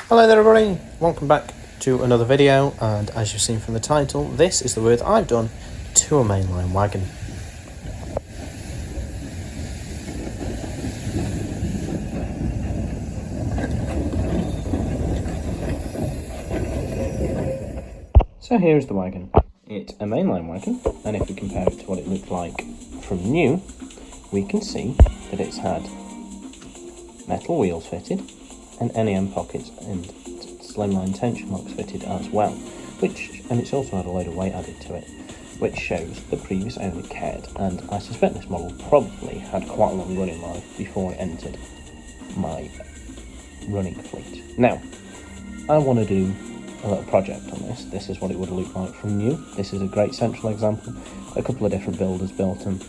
Hello there everybody, welcome back to another video, and as you've seen from the title, this is the work that I've done to a mainline wagon. So here's the wagon. It's a mainline wagon, and if we compare it to what it looked like from new, we can see that it's had metal wheels fitted and NEM pockets and slimline tension locks fitted as well, and it's also had a load of weight added to it, which shows the previous owner cared, and I suspect this model probably had quite a long running life before it entered my running fleet. Now, I want to do a little project on this. This is what it would look like from new. This is a great central example. A couple of different builders built them.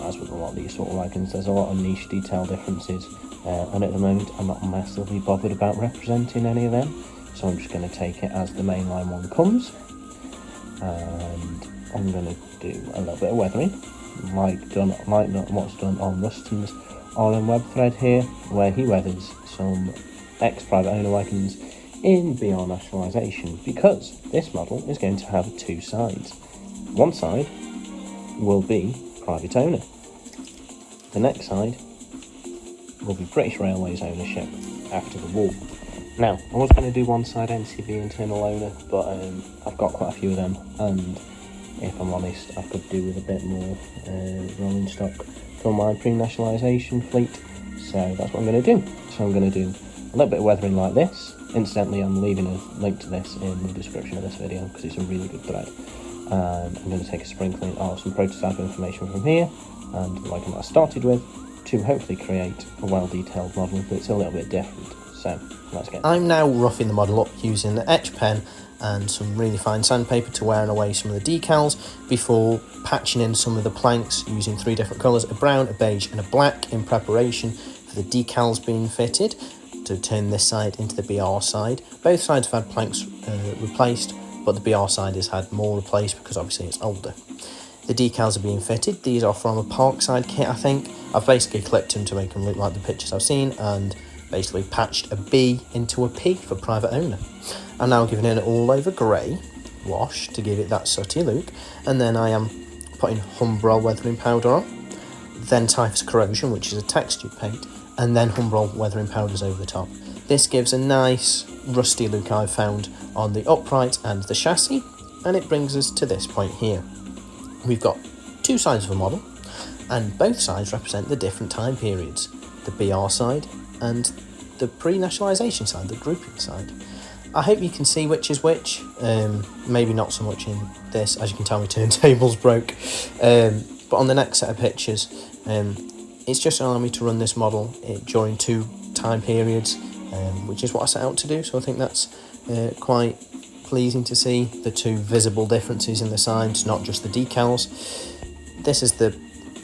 As with a lot of these sort of wagons, there's a lot of niche detail differences, and at the moment I'm not massively bothered about representing any of them, so I'm just going to take it as the mainline one comes, and I'm going to do a little bit of weathering, like what's done on Ruston's RM web thread here, where he weathers some ex-private owner wagons in BR nationalisation, because this model is going to have two sides. One side will be private owner. The next side will be British Railways ownership after the war. Now, I was going to do one side NCB internal owner, but I've got quite a few of them, and if I'm honest, I could do with a bit more rolling stock for my pre-nationalisation fleet, so that's what I'm going to do. So I'm going to do a little bit of weathering like this. Incidentally, I'm leaving a link to this in the description of this video because it's a really good thread. I'm going to take a sprinkling of some prototype information from here, and like I started with, to hopefully create a well-detailed model that's a little bit different. So let's get. I'm now roughing the model up using the etch pen and some really fine sandpaper to wear away some of the decals before patching in some of the planks using three different colours, a brown, a beige and a black, in preparation for the decals being fitted to turn this side into the BR side. Both sides have had planks replaced, but the BR side has had more replaced because obviously it's older. The decals are being fitted. These are from a Parkside kit, I think. I've basically clipped them to make them look like the pictures I've seen, and basically patched a B into a P for private owner. I'm now giving it an all over grey wash to give it that sooty look, and then I am putting Humbrol weathering powder on, then Typhus Corrosion, which is a textured paint, and then Humbrol weathering powders over the top. This gives a nice rusty look I've found on the upright and the chassis, and it brings us to this point here. We've got two sides of a model, and both sides represent the different time periods, the BR side and the pre-nationalisation side, the grouping side. I hope you can see which is which, maybe not so much in this, as you can tell my turntable's broke, but on the next set of pictures, it's just allowing me to run this model during two time periods, which is what I set out to do, so I think that's quite pleasing to see, the two visible differences in the sides, not just the decals. This is the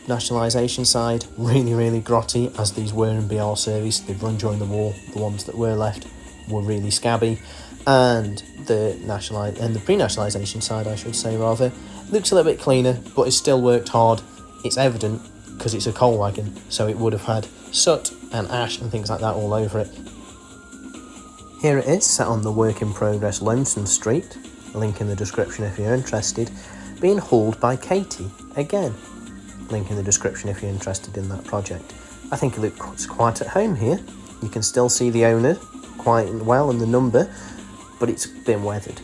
nationalisation side, really grotty, as these were in BR service. They've run during the war. The ones that were left were really scabby, and the pre-nationalisation side, I should say rather, looks a little bit cleaner, but it's still worked hard. It's evident because it's a coal wagon, so it would have had soot and ash and things like that all over it. Here it is, set on the work in progress Lonesome Street, link in the description if you're interested, being hauled by Katie, again, link in the description if you're interested in that project. I think it looks quite at home here. You can still see the owner quite well and the number, but it's been weathered.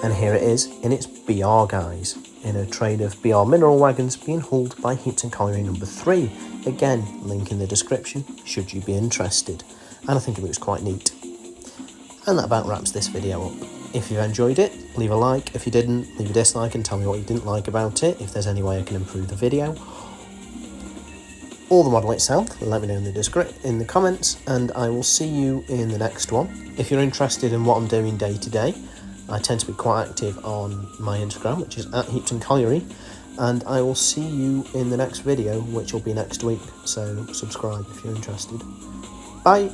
And here it is in its BR guise, in a trade of BR mineral wagons being hauled by Heapton Colliery number 3. Again, link in the description should you be interested. And I think it looks quite neat. And that about wraps this video up. If you enjoyed it, leave a like. If you didn't, leave a dislike and tell me what you didn't like about it, if there's any way I can improve the video. Or the model itself, let me know in the comments, and I will see you in the next one. If you're interested in what I'm doing day to day, I tend to be quite active on my Instagram, which is at Heapton Colliery, and I will see you in the next video, which will be next week, so subscribe if you're interested. Bye!